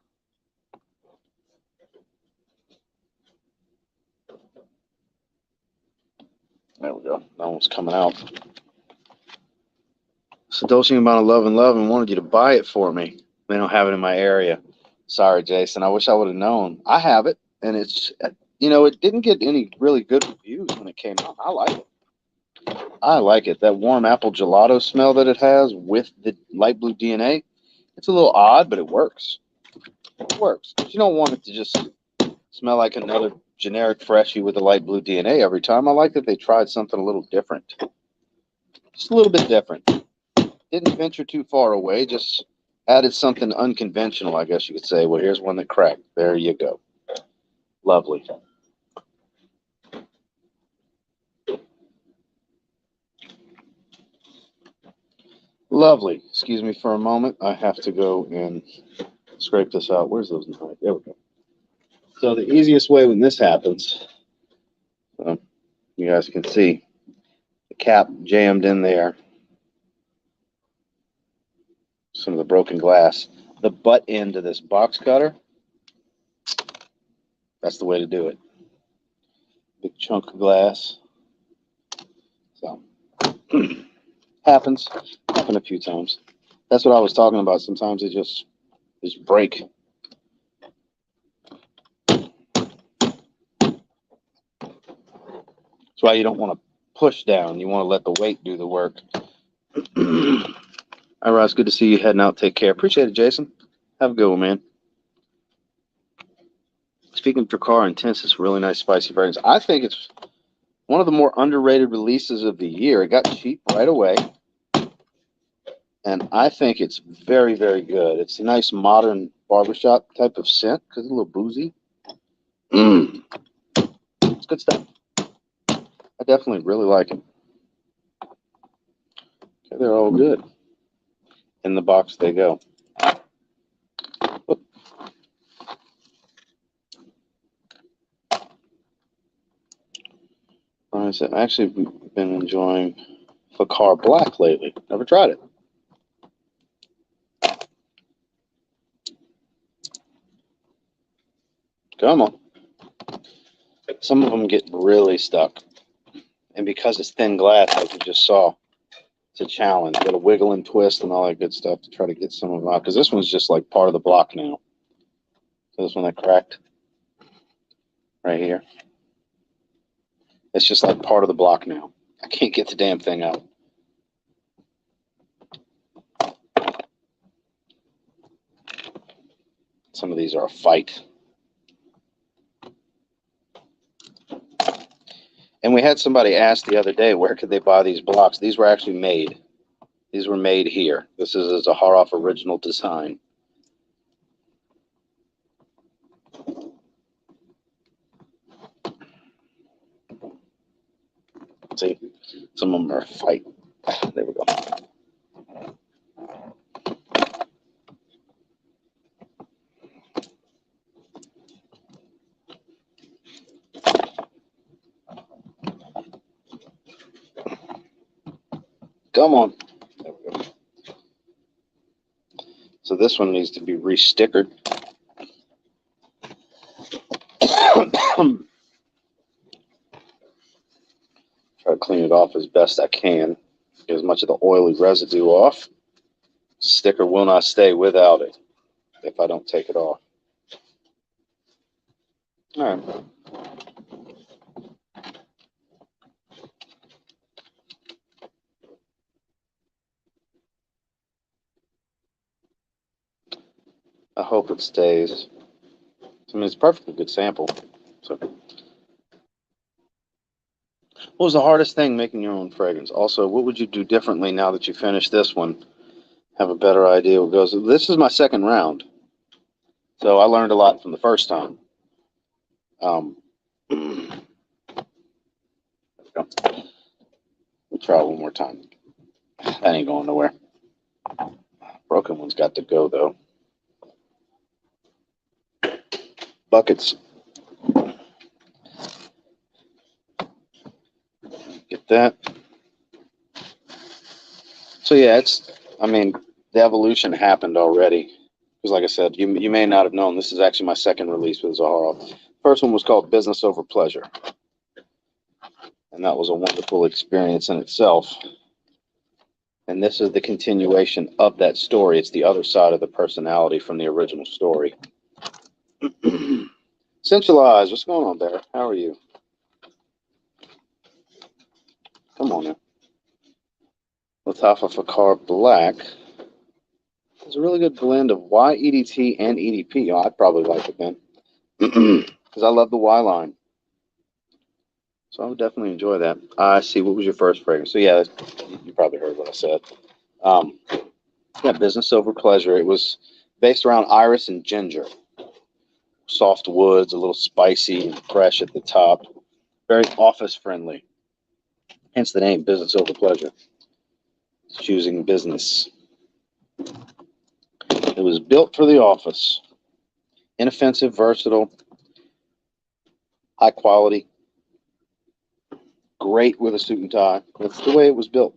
There we go. That one's coming out. So Dolce & Gabbana Love and Love and wanted you to buy it for me. They don't have it in my area. Sorry, Jason. I wish I would have known. I have it, and it's, you know, it didn't get any really good reviews when it came out. I like it. I like it. That warm apple gelato smell that it has with the light blue DNA, it's a little odd, but it works. It works. You don't want it to just smell like another generic freshie with a light blue DNA every time. I like that they tried something a little different. Just a little bit different. Didn't venture too far away, just added something unconventional, I guess you could say. Well, here's one that cracked. There you go. Lovely. Lovely. Excuse me for a moment. I have to go and scrape this out. Where's those knives? There we go. So the easiest way when this happens, you guys can see the cap jammed in there. some of the broken glass. The butt end of this box cutter, that's the way to do it. Big chunk of glass. So, happened a few times. That's what I was talking about. Sometimes it just break. That's why you don't want to push down. You want to let the weight do the work. All right, Ross, good to see you heading out. Take care. Appreciate it, Jason. Have a good one, man. Speaking of Drakkar Intense, it's really nice spicy fragrance. I think it's one of the more underrated releases of the year. It got cheap right away. And I think it's very, very good. It's a nice modern barbershop type of scent because it's a little boozy. It's good stuff. I definitely really like it. Okay, they're all good. In the box they go. Whoop. I've actually been enjoying Tltg Black lately. Never tried it. Come on. Some of them get really stuck. And because it's thin glass, like you just saw, it's a challenge. You got to wiggle and twist and all that good stuff to try to get some of them out. Because this one's just like part of the block now. So this one that cracked right here. It's just like part of the block now. I can't get the damn thing out. Some of these are a fight. And we had somebody ask the other day, where could they buy these blocks? These were actually made. These were made here. This is a Zaharoff original design. See, some of them are a fight. There we go. Come on. There we go. So this one needs to be re-stickered. Try to clean it off as best I can. Get as much of the oily residue off. Sticker will not stay without it if I don't take it off. All right. I hope it stays. I mean, it's a perfectly good sample. So, what was the hardest thing making your own fragrance? Also, what would you do differently now that you finished this one? Have a better idea what goes. This is my second round, so I learned a lot from the first time. We'll try one more time. That ain't going nowhere. Broken one's got to go though. Buckets. Get that. So yeah, I mean, the evolution happened already. Because like I said, you may not have known, this is actually my second release with Zaharoff. First one was called Business Over Pleasure. And that was a wonderful experience in itself. And this is the continuation of that story. It's the other side of the personality from the original story. Centralized, what's going on, Bear? How are you? Come on now. Tltg Black. It's a really good blend of Y, EDT, and EDP. Oh, I'd probably like it then. Because I love the Y line. So I would definitely enjoy that. I see. What was your first fragrance? So yeah, you probably heard what I said. Yeah, Business Over Pleasure. It was based around iris and ginger. Soft woods, a little spicy and fresh at the top. Very office friendly. Hence the name, Business Over Pleasure. It's choosing business. It was built for the office. Inoffensive, versatile, high quality. Great with a suit and tie. That's the way it was built.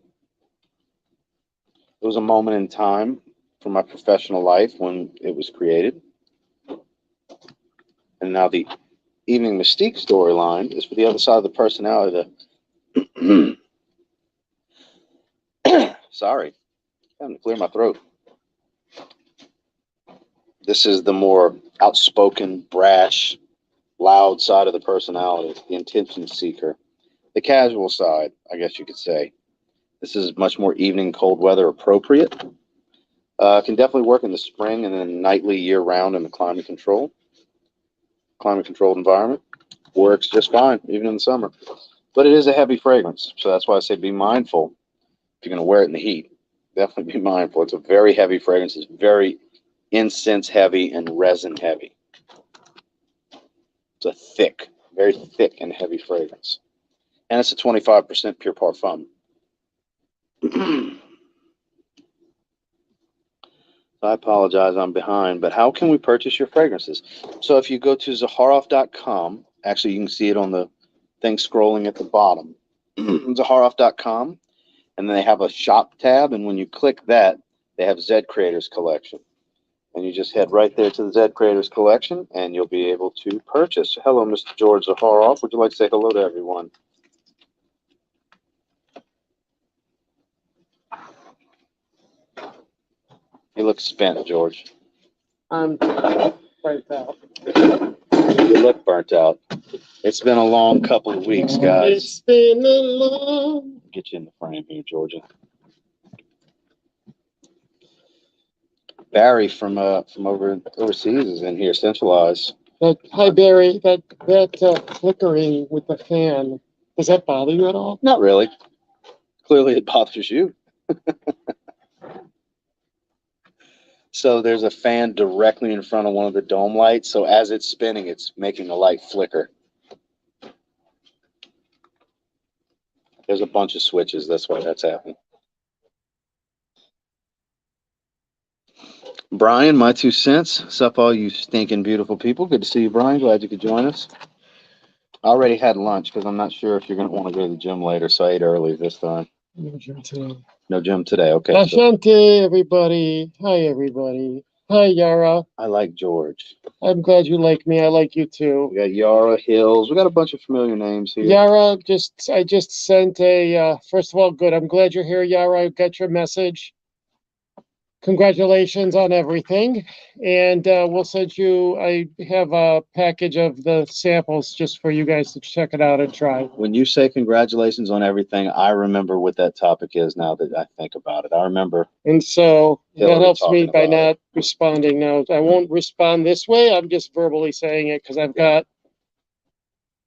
It was a moment in time from my professional life when it was created. And now the Evening Mystique storyline is for the other side of the personality. Sorry, I'm to clear my throat. This is the more outspoken, brash, loud side of the personality, the attention seeker, the casual side, I guess you could say. This is much more evening, cold weather appropriate. Can definitely work in the spring and then nightly, year round in the climate controlled environment. Works just fine, even in the summer. But it is a heavy fragrance, so that's why I say be mindful if you're going to wear it in the heat. Definitely be mindful. It's a very heavy fragrance. It's very incense heavy and resin heavy. It's a thick, very thick and heavy fragrance. And it's a 25% pure parfum. I apologize, I'm behind, but how can we purchase your fragrances? So if you go to Zaharoff.com, actually you can see it on the thing scrolling at the bottom, Zaharoff.com, and then they have a shop tab, and when you click that, they have Z Creators Collection. And you just head right there to the Z Creators Collection, and you'll be able to purchase. Hello, Mr. George Zaharoff. Would you like to say hello to everyone? You look spent, George. I'm burnt out. You look burnt out. It's been a long couple of weeks, guys. It's been a long... Get you in the frame here, Georgia. Barry from overseas is in here, centralized. Hi, Barry. That flickering with the fan, does that bother you at all? Not really. Clearly it bothers you. So there's a fan directly in front of one of the dome lights. So as it's spinning, it's making the light flicker. There's a bunch of switches. That's why that's happening. Brian, my 2 cents. What's up, all you stinking beautiful people? Good to see you, Brian. Glad you could join us. I already had lunch because I'm not sure if you're going to want to go to the gym later, so I ate early this time. No gym today. No gym today. Okay. Ashanti, everybody. Hi, everybody. Hi, Yara. I like George. I'm glad you like me. I like you too. We got Yara Hills. We got a bunch of familiar names here. Yara, I just sent a, first of all, good. I'm glad you're here, Yara. I got your message. Congratulations on everything. And we'll send you, I have a package of the samples just for you guys to check it out and try. When you say congratulations on everything, I remember what that topic is now that I think about it. I remember. And so Hillary that helps me by about not responding now. I won't respond this way. I'm just verbally saying it because I've got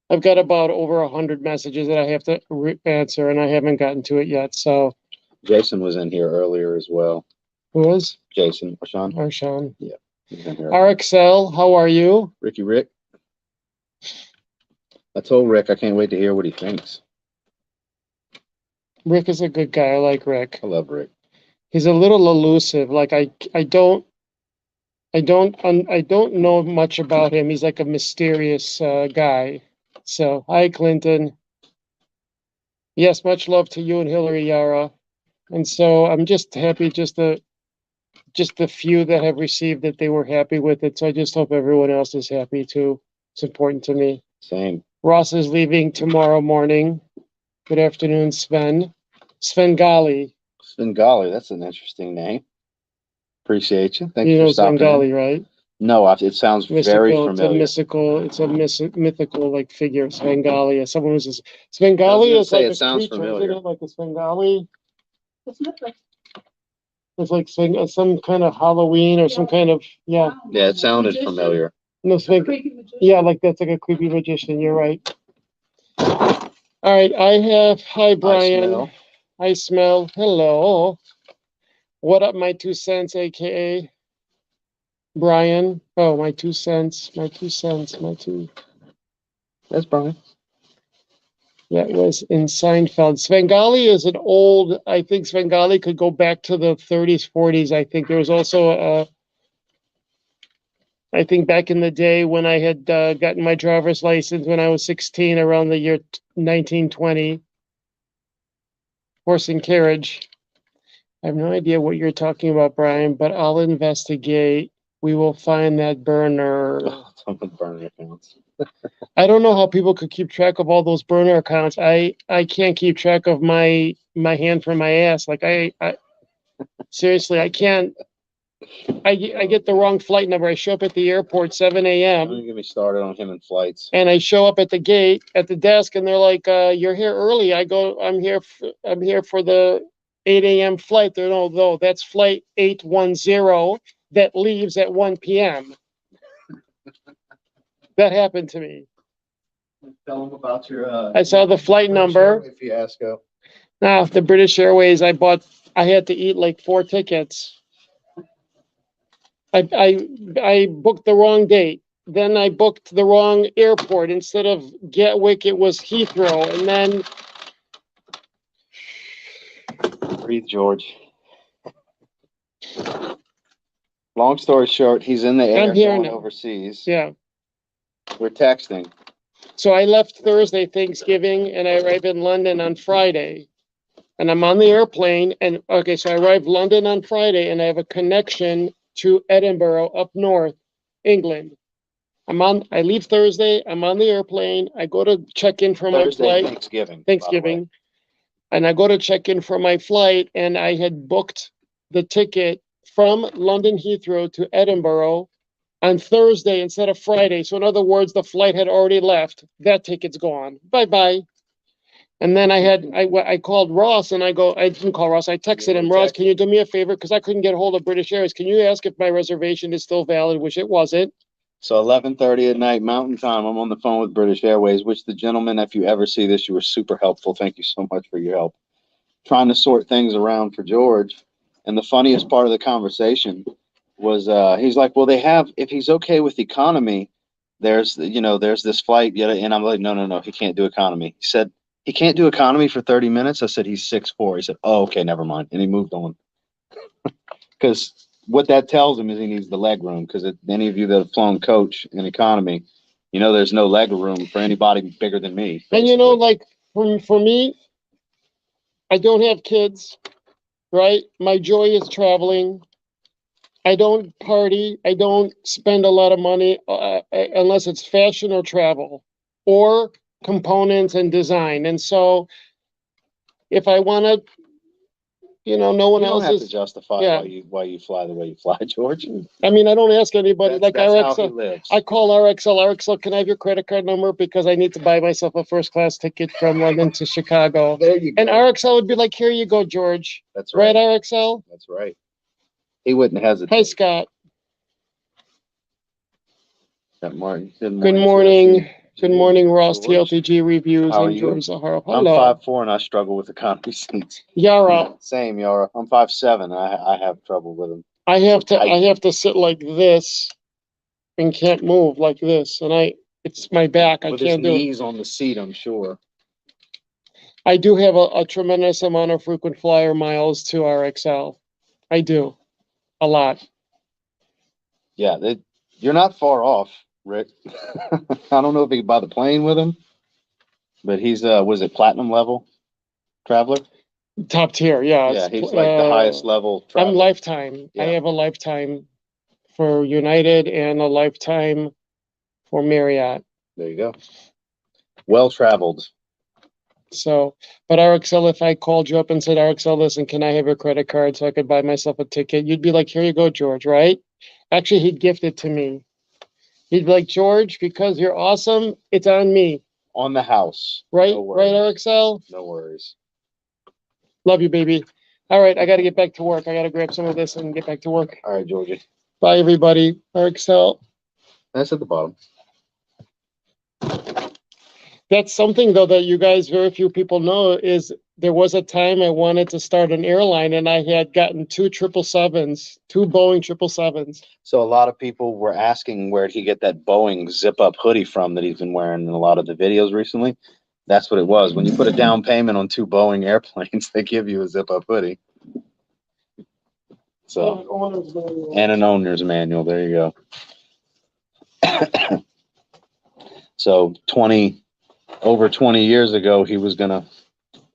about over 100 messages that I have to answer, and I haven't gotten to it yet. So Jason was in here earlier as well. who was? Jason or Sean? Or Sean. Yeah. He's in here. RXL, how are you? Rick. I told Rick I can't wait to hear what he thinks. Rick is a good guy. I like Rick. I love Rick. He's a little elusive. Like I don't know much about him. He's like a mysterious guy. So hi, Clinton. Yes, much love to you and Hillary, Yara. And so I'm just happy, just the few that have received it, they were happy with it. So I just hope everyone else is happy too. It's important to me. Same. Ross is leaving tomorrow morning. Good afternoon, Sven. Svengali. Svengali, that's an interesting name. Appreciate you. Thank You you know for stopping Svengali, in. right? No, it sounds very familiar. It's a mythical like figure, Svengali. Someone who's just, Svengali is like it sounds familiar. Isn't it? Like a Svengali. It's like some kind of Halloween or some kind of Yeah, it sounded familiar. No, yeah, like that's like a creepy magician. You're right. All right, hi Brian. I smell. Hello. What up, my 2 cents, aka Brian? Oh, my 2 cents. That's Brian. Yeah, it was in Seinfeld. Svengali is an old, I think Svengali could go back to the 30s, 40s. I think there was also I think back in the day when I had gotten my driver's license when I was 16, around the year 1920, horse and carriage. I have no idea what you're talking about, Brian, but I'll investigate. We will find that burner. Something burner accounts. I don't know how people could keep track of all those burner accounts. I can't keep track of my hand from my ass. Like I seriously, I can't. I get the wrong flight number. I show up at the airport 7 Don't a.m. get me started on him and flights. and I show up at the gate at the desk, and they're like, "You're here early." I go, I'm here for the 8 a.m. flight." They're no, that's flight 810 that leaves at 1 p.m. That happened to me. Tell him about your. I saw the flight number. Fiasco. Now, the British Airways, I had to eat like 4 tickets. I booked the wrong date. Then I booked the wrong airport. Instead of Gatwick, it was Heathrow. And then Breathe, George. Long story short, he's in the air I'm here going now. overseas. Yeah. We're texting. So I left Thursday, Thanksgiving, and I arrived in London on Friday. And I'm on the airplane. And okay, so I arrived London on Friday, and I have a connection to Edinburgh up north, England. I leave Thursday. I'm on the airplane. I go to check in for my flight. Thanksgiving. And I go to check in for my flight, and I had booked the ticket from London Heathrow to Edinburgh on Thursday instead of Friday. So in other words, the flight had already left. That ticket's gone. Bye-bye. And then I called Ross, and I didn't call Ross. I texted him, "Ross, can you do me a favor? Because I couldn't get hold of British Airways. Can you ask if my reservation is still valid?" Which it wasn't. So 11:30 at night, Mountain Time. I'm on the phone with British Airways, which the gentleman, if you ever see this, you were super helpful. Thank you so much for your help. Trying to sort things around for George. And the funniest part of the conversation was he's like, well, if he's okay with economy, there's this flight. And I'm like, no, he can't do economy. He said, he can't do economy for 30 minutes. I said, he's 6'4". He said, oh, okay, never mind. And he moved on. Because what that tells him is he needs the leg room. Because any of you that have flown coach in economy, there's no leg room for anybody bigger than me. Basically. And like for me, I don't have kids, right? My joy is traveling. I don't party. I don't spend a lot of money unless it's fashion or travel or components and design. And so if I want to, no one else have to justify why you fly the way you fly, George. I mean, I don't ask anybody. That's RXL, how he lives. I call RXL. RXL, can I have your credit card number? Because I need to buy myself a first class ticket from London to Chicago. There you go. And RXL would be like, here you go, George. That's right. Right, RXL? That's right. He wouldn't hesitate. Hi, Scott. Good morning. Good morning. Good morning, Ross. Tltg reviews and George Zaharoff. I'm 5'4" and I struggle with economy seats. Yara. Same, Yara. I'm 5'7". I have trouble with them. I have to sit like this and can't move like this. And it's my back. I can't do it. Knees on the seat, I'm sure. I do have a tremendous amount of frequent flyer miles to RXL. I do. A lot. Yeah, you're not far off, Rick. I don't know if he could buy the plane with him, but he's was it platinum level traveler? Top tier, yeah. Yeah, he's like the highest level traveler. I'm lifetime. Yeah. I have a lifetime for United and a lifetime for Marriott. There you go. Well traveled. So, but RXL, if I called you up and said, RXL, listen, can I have your credit card so I could buy myself a ticket? You'd be like, here you go, George, right? Actually, he'd gift it to me. He'd be like, George, because you're awesome, it's on me. On the house. Right? No right, RXL? No worries. Love you, baby. All right, I got to get back to work. I got to grab some of this and get back to work. All right, Georgie. Bye, everybody. RXL. That's at the bottom. That's something, though, that you guys, very few people know, is there was a time I wanted to start an airline, and I had gotten two Boeing 777s. So a lot of people were asking where'd he get that Boeing zip-up hoodie from that he's been wearing in a lot of the videos recently. That's what it was. When you put a down payment on 2 Boeing airplanes, they give you a zip-up hoodie. So, and an owner's manual. There you go. So over 20 years ago, he was gonna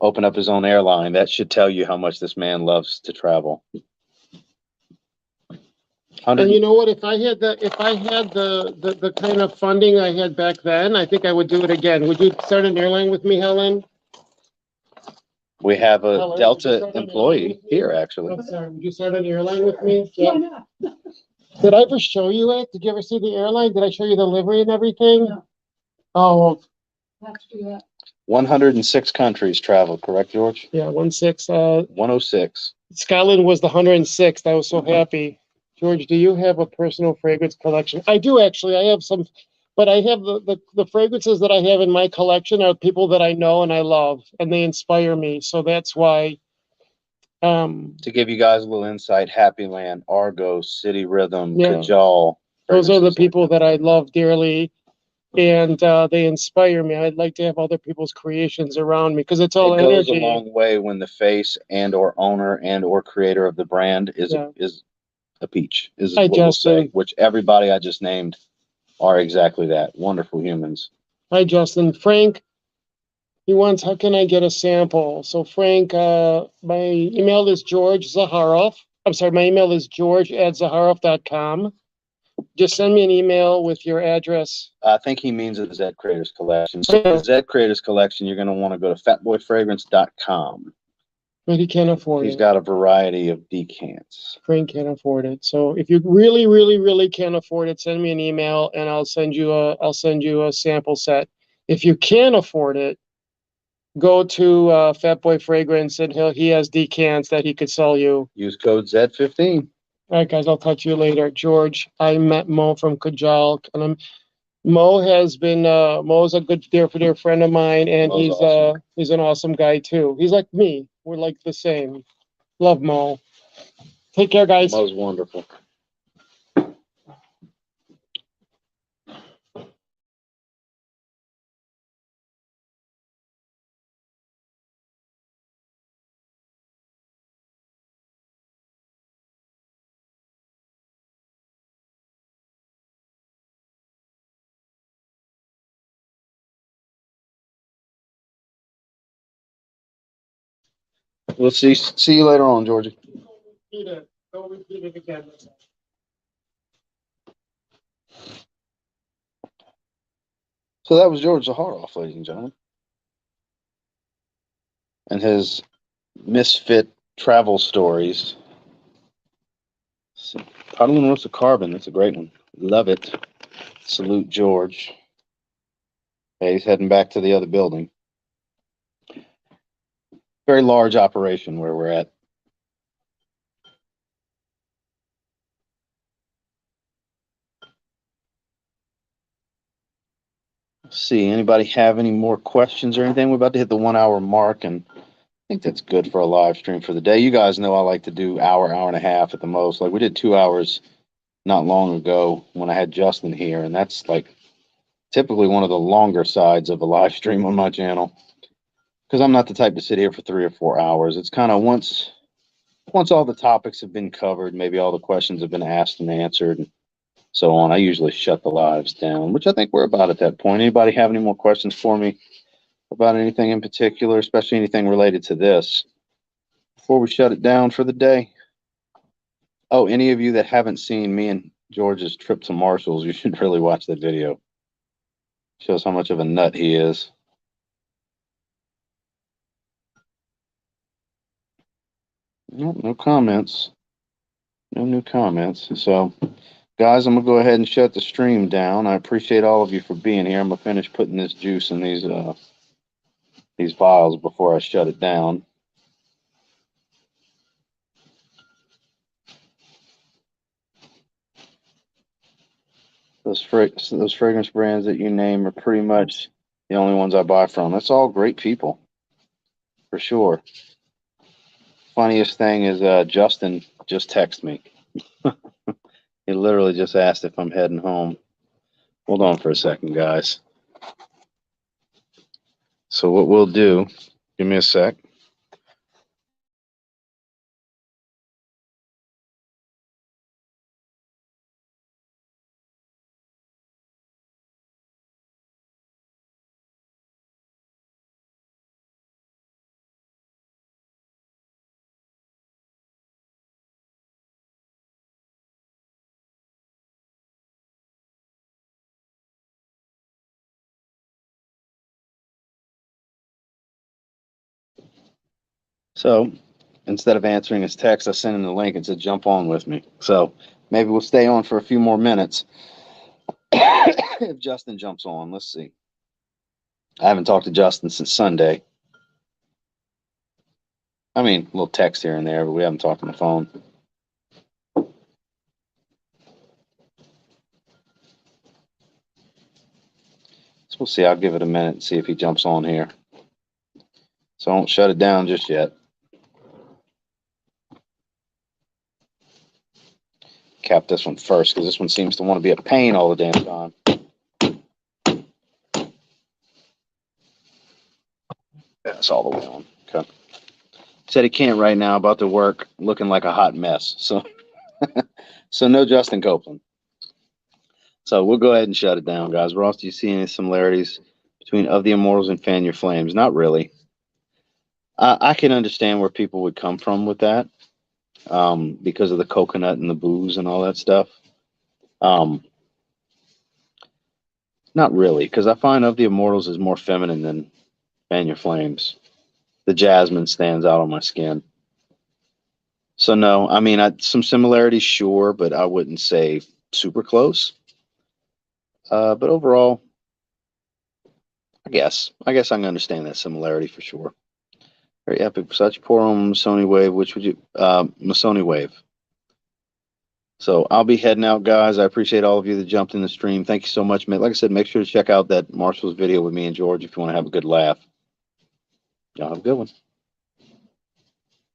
open up his own airline. That should tell you how much this man loves to travel. And you know what? If I had the kind of funding I had back then, I think I would do it again. Would you start an airline with me, Helen? We have a Helen, Delta employee here, actually. I'm sorry. Would you start an airline with me? Yeah. Did I ever show you it? Did you ever see the airline? Did I show you the livery and everything? No. Oh, Have to do that. 106 countries traveled, correct, George? yeah, 16. 106. Scotland was the 106th. I was so happy. George, do you have a personal fragrance collection? I do actually. I have some, but I have the fragrances that I have in my collection are people that I know and I love, and they inspire me. So that's why. To give you guys a little insight, Happy Land, Argo, City Rhythm, Yeah. Kajal. Those are the people that I love dearly, and they inspire me. I'd like to have other people's creations around me because it's all It goes energy. a long way when the face and or owner and or creator of the brand is a peach, is Hi, what we'll say, Justin. which everybody I just named are exactly that. Wonderful humans. Hi, Justin. Frank, he wants, how can I get a sample? So Frank, my email is George Zaharoff. I'm sorry, my email is george@zaharoff.com. Just send me an email with your address. I think he means the Z Creators Collection. So the Z Creators Collection, you're going to want to go to fatboyfragrance.com. But he can't afford He's it. got a variety of decants. Frank can't afford it. So if you really, really, really can't afford it, send me an email and I'll send you a sample set. If you can afford it, go to Fat Boy Fragrance and he has decants that he could sell you. Use code Z15. All right, guys, I'll talk to you later. George, I met Mo from Kajal, and Mo's a good dear friend of mine, and Mo's awesome. He's an awesome guy too. He's like me. We're like the same. Love Mo. Take care, guys. Mo's wonderful. We'll see you later on, Georgie. Don't repeat it again. So that was George Zaharoff, ladies and gentlemen. And his misfit travel stories. Puddling Roots of Carbon. That's a great one. Love it. Salute George. Okay, he's heading back to the other building. Very large operation where we're at. Let's see, anybody have any more questions or anything? We're about to hit the 1 hour mark, and I think that's good for a live stream for the day. You guys know I like to do hour and a half at the most. Like we did 2 hours not long ago when I had Justin here, and that's like typically one of the longer sides of a live stream on my channel. Because I'm not the type to sit here for 3 or 4 hours. It's kind of once all the topics have been covered, maybe all the questions have been asked and answered, and so on, I usually shut the lives down, which I think we're about at that point. Anybody have any more questions for me about anything in particular, especially anything related to this, before we shut it down for the day? Oh, any of you that haven't seen me and George's trip to Marshall's, you should really watch that video. Shows how much of a nut he is. Nope, no comments. No new comments. So, guys, I'm going to go ahead and shut the stream down. I appreciate all of you for being here. I'm going to finish putting this juice in these vials before I shut it down. Those fragrance brands that you name are pretty much the only ones I buy from. That's all great people, for sure. Funniest thing is Justin just texted me. He literally just asked if I'm heading home. Hold on for a second, guys. So what we'll do, give me a sec. So instead of answering his text, I sent him the link and said, jump on with me. So maybe we'll stay on for a few more minutes. If Justin jumps on, let's see. I haven't talked to Justin since Sunday. I mean, a little text here and there, but we haven't talked on the phone. So we'll see. I'll give it a minute and see if he jumps on here. So I won't shut it down just yet. Cap this one first because this one seems to want to be a pain all the damn time. That's all the way on. Okay. Said he can't right now, about to work, looking like a hot mess. So, so no Justin Copeland. So we'll go ahead and shut it down, guys. Ross, do you see any similarities between Of the Immortals and Fan Your Flames? Not really. I can understand where people would come from with that, because of the coconut and the booze and all that stuff. Not really, because I find Of the Immortals is more feminine than Fan Your Flames. The jasmine stands out on my skin. So no, I mean, some similarities, sure, but I wouldn't say super close. But overall, I guess I can understand that similarity for sure. Very epic. Such poor on Masoni Wave. Which would you? Masoni Wave. So I'll be heading out, guys. I appreciate all of you that jumped in the stream. Thank you so much, man. Like I said, make sure to check out that Marshall's video with me and George if you want to have a good laugh. Y'all have a good one.